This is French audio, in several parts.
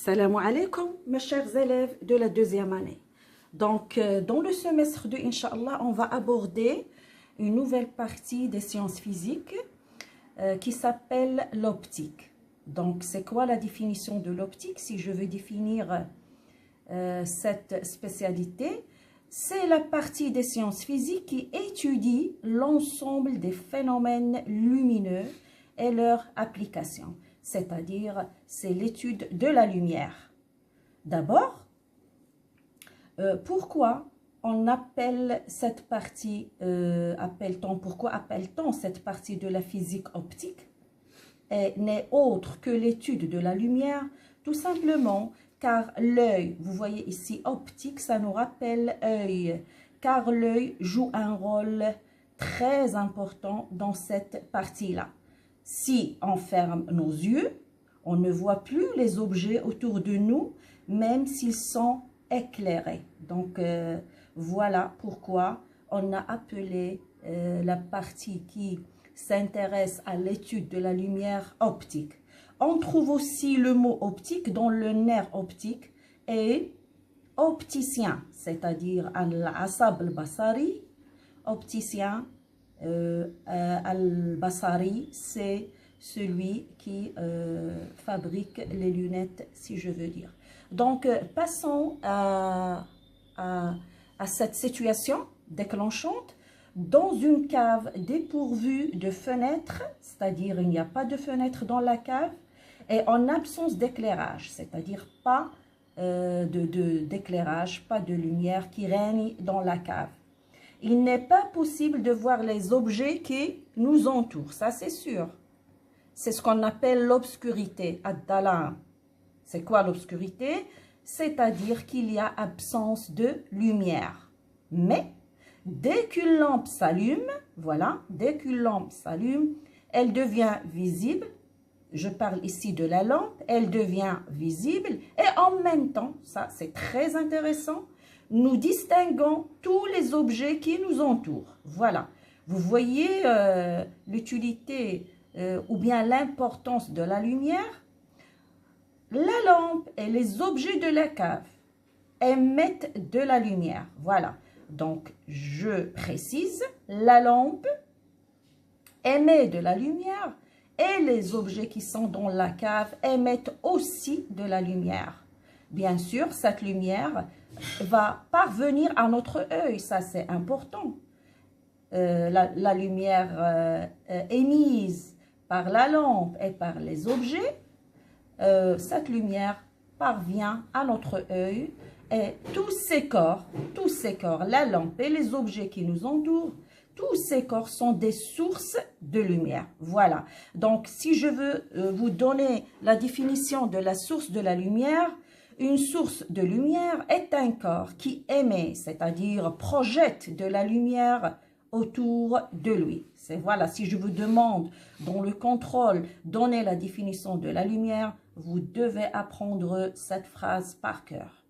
Salam alaikum, mes chers élèves de la deuxième année. Donc, dans le semestre de Inch'Allah, on va aborder une nouvelle partie des sciences physiques qui s'appelle l'optique. Donc, c'est quoi la définition de l'optique? Si je veux définir cette spécialité, c'est la partie des sciences physiques qui étudie l'ensemble des phénomènes lumineux et leur application. C'est-à-dire, c'est l'étude de la lumière. D'abord, pourquoi on appelle cette partie, pourquoi appelle-t-on cette partie de la physique optique n'est autre que l'étude de la lumière? Tout simplement car l'œil, vous voyez ici optique, ça nous rappelle œil, car l'œil joue un rôle très important dans cette partie-là. Si on ferme nos yeux, on ne voit plus les objets autour de nous, même s'ils sont éclairés. Donc, voilà pourquoi on a appelé la partie qui s'intéresse à l'étude de la lumière optique. On trouve aussi le mot optique dans le nerf optique et opticien, c'est-à-dire al-asab al-basari, opticien. Al-Basari, c'est celui qui fabrique les lunettes, si je veux dire. Donc, passons à cette situation déclenchante. Dans une cave dépourvue de fenêtres, c'est-à-dire il n'y a pas de fenêtre dans la cave, et en absence d'éclairage, c'est-à-dire pas d'éclairage, pas de lumière qui règne dans la cave. Il n'est pas possible de voir les objets qui nous entourent, ça c'est sûr. C'est ce qu'on appelle l'obscurité, ad-dalam. C'est quoi l'obscurité? C'est-à-dire qu'il y a absence de lumière. Mais dès qu'une lampe s'allume, voilà, dès qu'une lampe s'allume, elle devient visible. Je parle ici de la lampe, elle devient visible et en même temps, ça c'est très intéressant, nous distinguons tous les objets qui nous entourent. Voilà. Vous voyez l'utilité ou bien l'importance de la lumière. La lampe et les objets de la cave émettent de la lumière. Voilà. Donc, je précise, la lampe émet de la lumière et les objets qui sont dans la cave émettent aussi de la lumière. Bien sûr, cette lumière va parvenir à notre œil, ça c'est important. La lumière émise par la lampe et par les objets, cette lumière parvient à notre œil et tous ces corps, la lampe et les objets qui nous entourent, tous ces corps sont des sources de lumière. Voilà. Donc, si je veux vous donner la définition de la source de la lumière, une source de lumière est un corps qui émet, c'est-à-dire projette de la lumière autour de lui. C'est voilà, si je vous demande dans le contrôle, donner la définition de la lumière, vous devez apprendre cette phrase par cœur.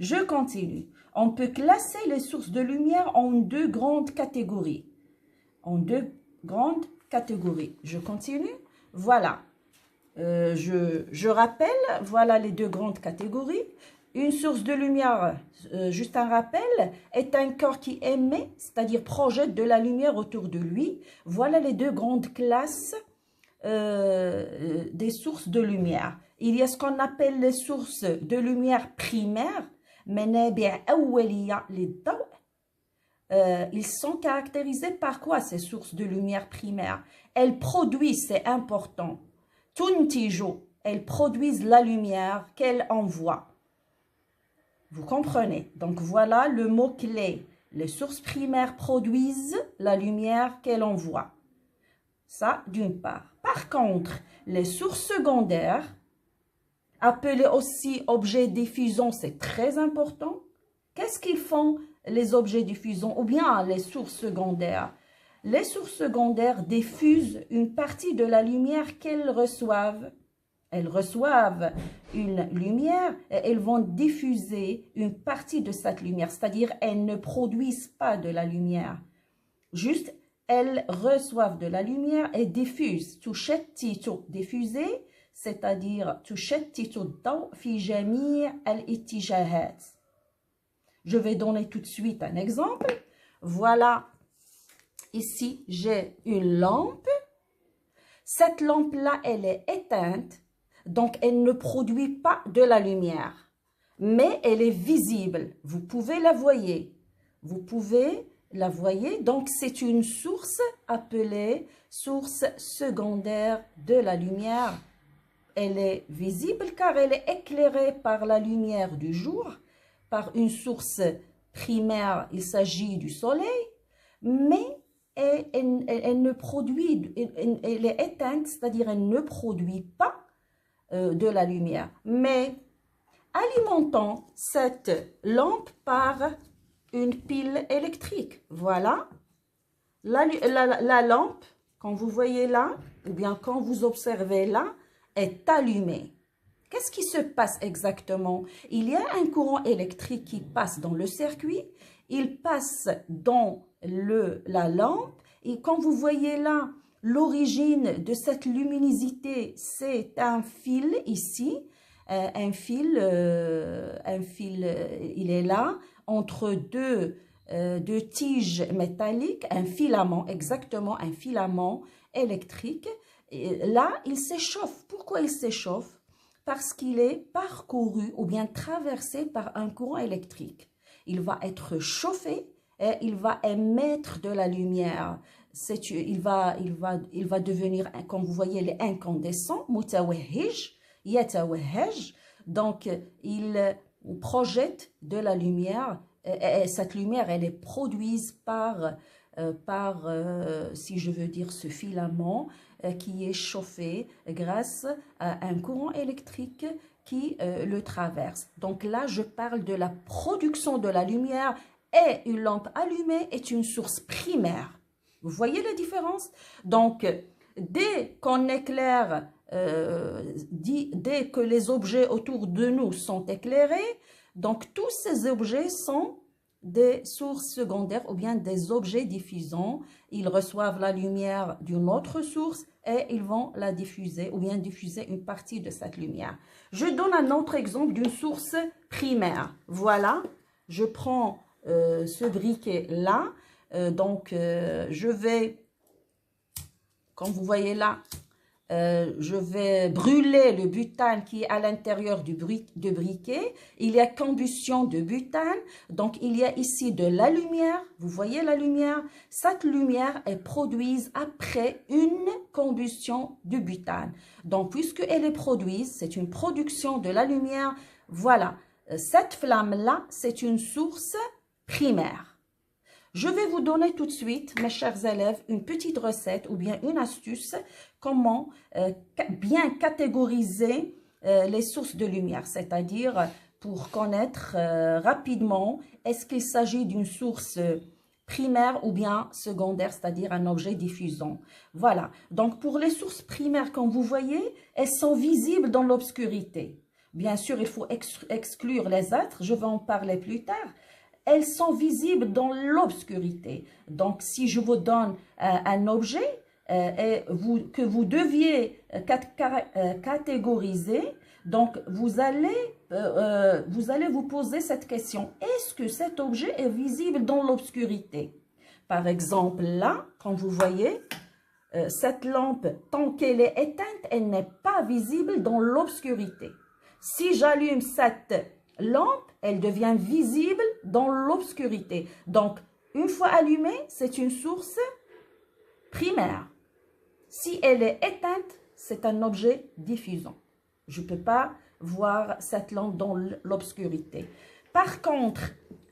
Je continue. On peut classer les sources de lumière en deux grandes catégories. Je continue. Voilà. Je rappelle, voilà les deux grandes catégories. Une source de lumière, juste un rappel, est un corps qui émet, c'est-à-dire projette de la lumière autour de lui. Voilà les deux grandes classes des sources de lumière. Il y a ce qu'on appelle les sources de lumière primaires. Ils sont caractérisés par quoi ces sources de lumière primaires? Elles produisent, c'est important, elles produisent la lumière qu'elles envoient. Vous comprenez? Donc voilà le mot-clé. Les sources primaires produisent la lumière qu'elles envoient. Ça, d'une part. Par contre, les sources secondaires, appelées aussi objets diffusants, c'est très important. Qu'est-ce qu'ils font les objets diffusants ou bien les sources secondaires? Les sources secondaires diffusent une partie de la lumière qu'elles reçoivent. Elles reçoivent une lumière et elles vont diffuser une partie de cette lumière. C'est-à-dire, elles ne produisent pas de la lumière. Juste, elles reçoivent de la lumière et diffusent. Diffuser, c'est-à-dire تشتت الضوء في جميع الاتجاهات. Je vais donner tout de suite un exemple. Voilà, ici j'ai une lampe. Cette lampe-là, elle est éteinte, donc elle ne produit pas de la lumière, mais elle est visible. Vous pouvez la voir. Vous pouvez la voir. Donc c'est une source appelée source secondaire de la lumière. Elle est visible car elle est éclairée par la lumière du jour, par une source primaire, il s'agit du soleil, mais elle ne produit, elle est éteinte, c'est-à-dire elle ne produit pas de la lumière. Mais alimentons cette lampe par une pile électrique. Voilà, la lampe, quand vous voyez là, ou bien quand vous observez là, est allumée. Qu'est-ce qui se passe exactement? Il y a un courant électrique qui passe dans le circuit, il passe dans la lampe, et quand vous voyez là, l'origine de cette luminosité, c'est un fil ici, un fil, il est là, entre deux tiges métalliques, un filament, exactement un filament électrique. Et là, il s'échauffe. Pourquoi il s'échauffe? Parce qu'il est parcouru ou bien traversé par un courant électrique. Il va être chauffé et il va émettre de la lumière. Il va devenir, comme vous voyez, il est incandescent, mutawahhij, yatawahhaj. Donc, il projette de la lumière et cette lumière, elle est produite par si je veux dire, ce filament qui est chauffé grâce à un courant électrique qui le traverse. Donc là, je parle de la production de la lumière et une lampe allumée est une source primaire. Vous voyez la différence? Donc, dès qu'on éclaire, dès que les objets autour de nous sont éclairés, donc tous ces objets sont des sources secondaires ou bien des objets diffusants. Ils reçoivent la lumière d'une autre source et ils vont la diffuser ou bien diffuser une partie de cette lumière. Je donne un autre exemple d'une source primaire. Voilà, je prends ce briquet-là. Je vais, comme vous voyez là, je vais brûler le butane qui est à l'intérieur du briquet. Il y a combustion de butane. Donc, il y a ici de la lumière. Vous voyez la lumière? Cette lumière est produite après une combustion du butane. Donc, puisqu'elle est produite, c'est une production de la lumière. Voilà. Cette flamme-là, c'est une source primaire. Je vais vous donner tout de suite, mes chers élèves, une petite recette ou bien une astuce, comment bien catégoriser les sources de lumière, c'est-à-dire pour connaître rapidement est-ce qu'il s'agit d'une source primaire ou bien secondaire, c'est-à-dire un objet diffusant. Voilà, donc pour les sources primaires, comme vous voyez, elles sont visibles dans l'obscurité. Bien sûr, il faut exclure les astres, je vais en parler plus tard. Elles sont visibles dans l'obscurité. Donc, si je vous donne un objet que vous deviez catégoriser, donc vous allez vous poser cette question. Est-ce que cet objet est visible dans l'obscurité? Par exemple, là, quand vous voyez, cette lampe, tant qu'elle est éteinte, elle n'est pas visible dans l'obscurité. Si j'allume cette lampe, elle devient visible dans l'obscurité. Donc, une fois allumée, c'est une source primaire. Si elle est éteinte, c'est un objet diffusant. Je ne peux pas voir cette lampe dans l'obscurité. Par contre,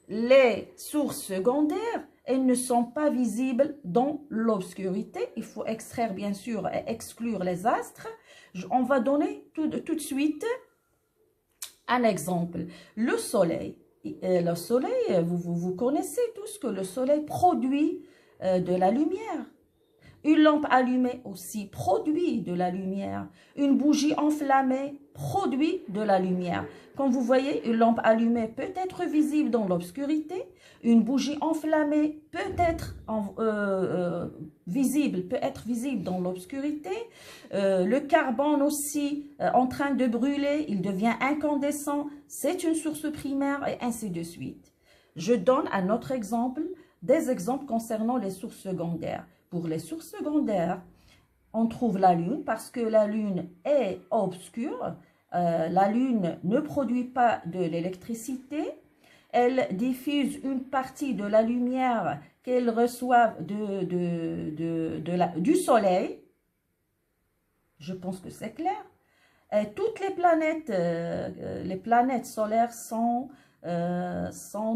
les sources secondaires, elles ne sont pas visibles dans l'obscurité. Il faut extraire, bien sûr, et exclure les astres. On va donner tout de suite un exemple. Le soleil, vous connaissez tous que le soleil produit de la lumière. Une lampe allumée aussi produit de la lumière. Une bougie enflammée produit de la lumière. Comme vous voyez, une lampe allumée peut être visible dans l'obscurité. Une bougie enflammée peut être visible dans l'obscurité. Le carbone aussi, en train de brûler, il devient incandescent. C'est une source primaire et ainsi de suite. Je donne un autre exemple, des exemples concernant les sources secondaires. Pour les sources secondaires, on trouve la Lune parce que la Lune est obscure. La Lune ne produit pas de l'électricité. Elle diffuse une partie de la lumière qu'elle reçoit du Soleil. Je pense que c'est clair. Et toutes les planètes solaires sont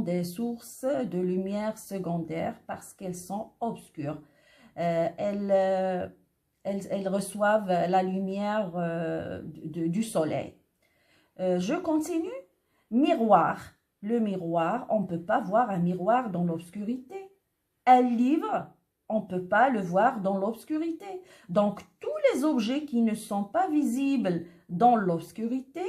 des sources de lumière secondaire parce qu'elles sont obscures. Elles reçoivent la lumière du soleil. Je continue. Miroir. Le miroir, on ne peut pas voir un miroir dans l'obscurité. Un livre, on ne peut pas le voir dans l'obscurité. Donc, tous les objets qui ne sont pas visibles dans l'obscurité,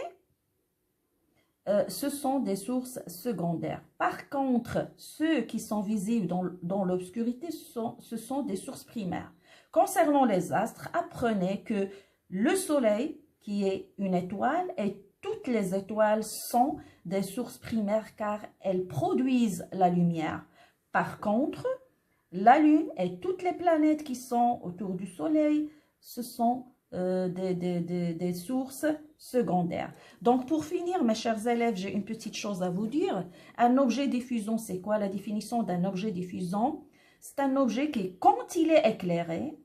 ce sont des sources secondaires. Par contre, ceux qui sont visibles dans l'obscurité, ce sont des sources primaires. Concernant les astres, apprenez que le Soleil, qui est une étoile, et toutes les étoiles sont des sources primaires car elles produisent la lumière. Par contre, la Lune et toutes les planètes qui sont autour du Soleil, ce sont des sources secondaires. Donc, pour finir, mes chers élèves, j'ai une petite chose à vous dire. Un objet diffusant, c'est quoi la définition d'un objet diffusant? C'est un objet qui, quand il est éclairé,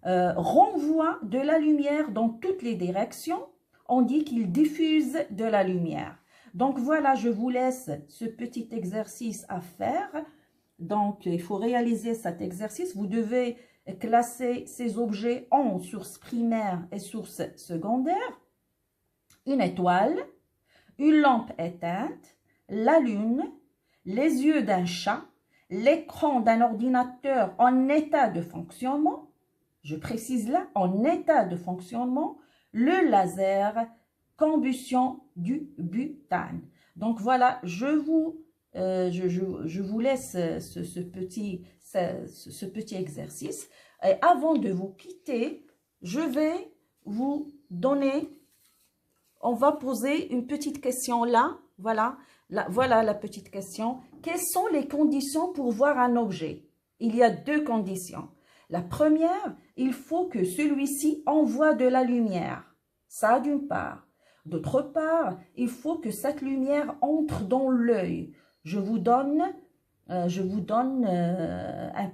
renvoie de la lumière dans toutes les directions. On dit qu'il diffuse de la lumière. Donc, voilà, je vous laisse ce petit exercice à faire. Donc, il faut réaliser cet exercice. Vous devez classer ces objets en sources primaires et sources secondaires. Une étoile, une lampe éteinte, la lune, les yeux d'un chat, l'écran d'un ordinateur en état de fonctionnement, je précise là, en état de fonctionnement, le laser, combustion du butane. Donc voilà, je vous laisse ce petit exercice. Et avant de vous quitter, je vais vous donner, on va poser une petite question là. Voilà la petite question. Quelles sont les conditions pour voir un objet? Il y a deux conditions. La première, il faut que celui-ci envoie de la lumière. Ça d'une part. D'autre part, il faut que cette lumière entre dans l'œil. Je vous donne un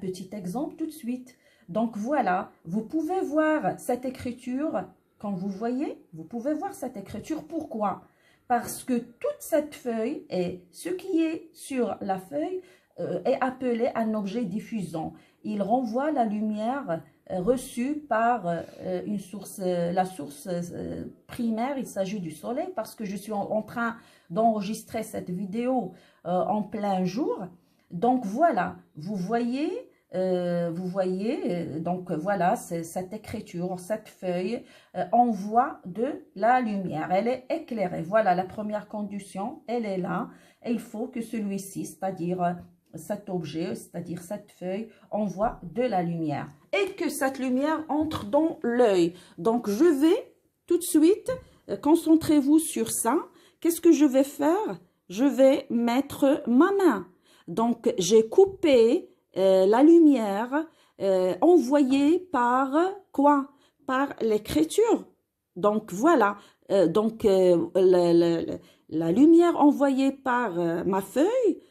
petit exemple tout de suite. Donc voilà, vous pouvez voir cette écriture. Quand vous voyez, vous pouvez voir cette écriture. Pourquoi? Parce que toute cette feuille et ce qui est sur la feuille est appelé un objet diffusant. Il renvoie la lumière reçue par la source primaire. Il s'agit du soleil parce que je suis en train d'enregistrer cette vidéo en plein jour. Donc voilà, vous voyez, donc voilà, cette écriture, cette feuille envoie de la lumière. Elle est éclairée. Voilà la première condition, elle est là. Et il faut que celui-ci, c'est-à-dire cet objet, c'est-à-dire cette feuille, envoie de la lumière. Et que cette lumière entre dans l'œil. Donc, je vais tout de suite, concentrez-vous sur ça. Qu'est-ce que je vais faire? Je vais mettre ma main. Donc, j'ai coupé la lumière envoyée par quoi? Par l'écriture. Donc, voilà. La lumière envoyée par ma feuille,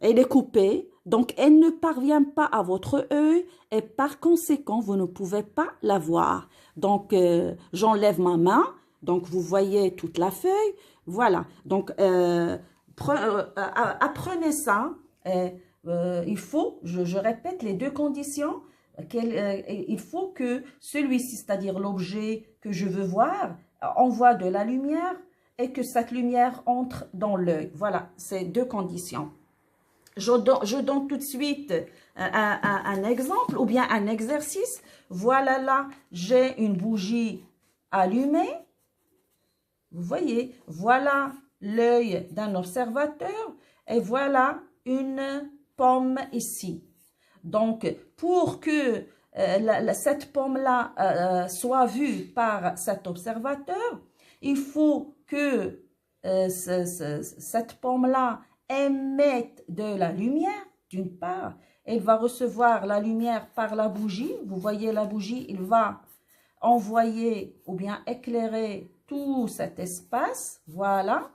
elle est coupée, donc elle ne parvient pas à votre œil et par conséquent, vous ne pouvez pas la voir. Donc, j'enlève ma main, donc vous voyez toute la feuille, voilà. Donc, apprenez ça, il faut, je répète les deux conditions, il faut que celui-ci, c'est-à-dire l'objet que je veux voir, envoie de la lumière et que cette lumière entre dans l'œil. Voilà, c'est deux conditions. je donne tout de suite un exemple ou bien un exercice. Voilà là, j'ai une bougie allumée. Vous voyez, voilà l'œil d'un observateur et voilà une pomme ici. Donc, pour que cette pomme-là soit vue par cet observateur, il faut que cette pomme-là émette de la lumière, d'une part. Elle va recevoir la lumière par la bougie. Vous voyez la bougie, il va envoyer ou bien éclairer tout cet espace. Voilà,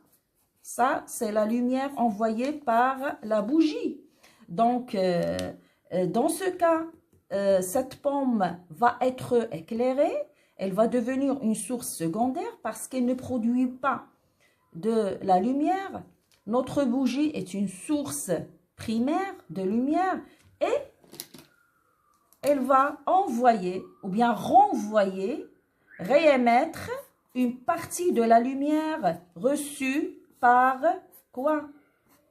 ça c'est la lumière envoyée par la bougie. Donc, dans ce cas, cette pomme va être éclairée. Elle va devenir une source secondaire parce qu'elle ne produit pas de la lumière. Notre bougie est une source primaire de lumière et elle va envoyer ou bien renvoyer, réémettre une partie de la lumière reçue par quoi?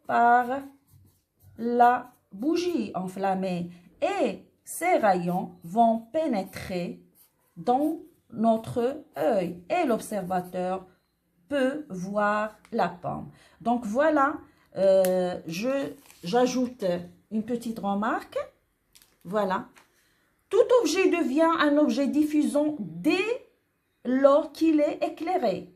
Par la bougie enflammée. Et ces rayons vont pénétrer dans notre œil et l'observateur peut voir la pomme. Donc voilà, j'ajoute une petite remarque. Voilà. Tout objet devient un objet diffusant dès lors qu'il est éclairé.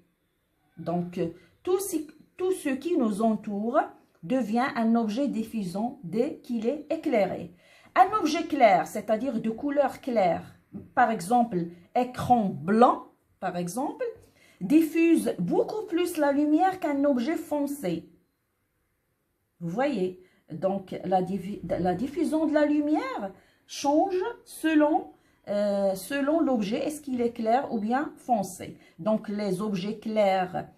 Donc, tout ce qui nous entoure devient un objet diffusant dès qu'il est éclairé. Un objet clair, c'est-à-dire de couleur claire, par exemple, écran blanc, par exemple, diffuse beaucoup plus la lumière qu'un objet foncé. Vous voyez, donc la diffusion de la lumière change selon l'objet, est-ce qu'il est clair ou bien foncé. Donc les objets clairs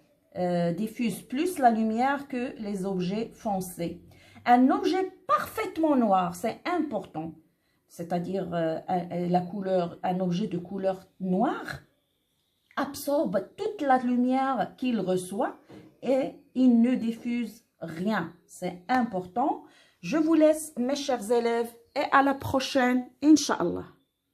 diffusent plus la lumière que les objets foncés. Un objet parfaitement noir, c'est important, c'est-à-dire un objet de couleur noire absorbe toute la lumière qu'il reçoit et il ne diffuse rien. C'est important. Je vous laisse, mes chers élèves, et à la prochaine, Inch'Allah.